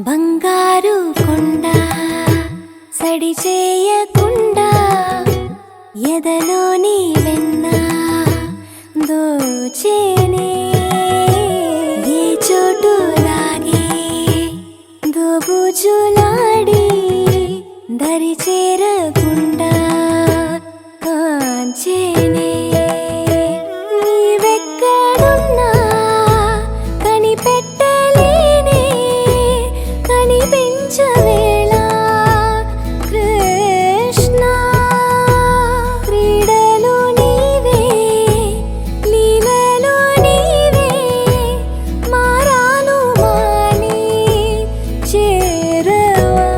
బంగారు కొండ సడి చేయకుండా ఎదలోని వెన్న దోచేనే ఏ చోటు లాగే దోబుజులాడి దరి చేరకుండా కాంచేనే నీవెక్కడున్నా కనిపెట్టలేనే కనిపించవేళ కృష్ణ క్రీడలు నీవే లీలలు నీవే మారాలు మాని చేరవా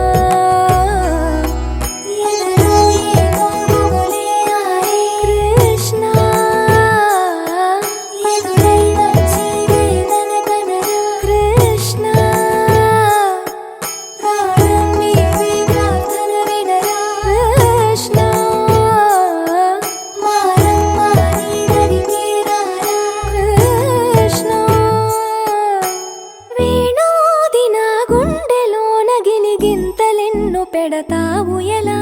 ఎదలో ఏదో గుబులే ఆరే కృష్ణ ఎదురై వచ్చి వేదన కనరా కృష్ణ ప్రాణం నీవే ప్రార్థన వినరా కృష్ణ మారమ్మా నీ దరికి రారా కృష్ణ వేణోది నా గుండెలోన గిలిగింతలెన్ను పెడతావు ఎలా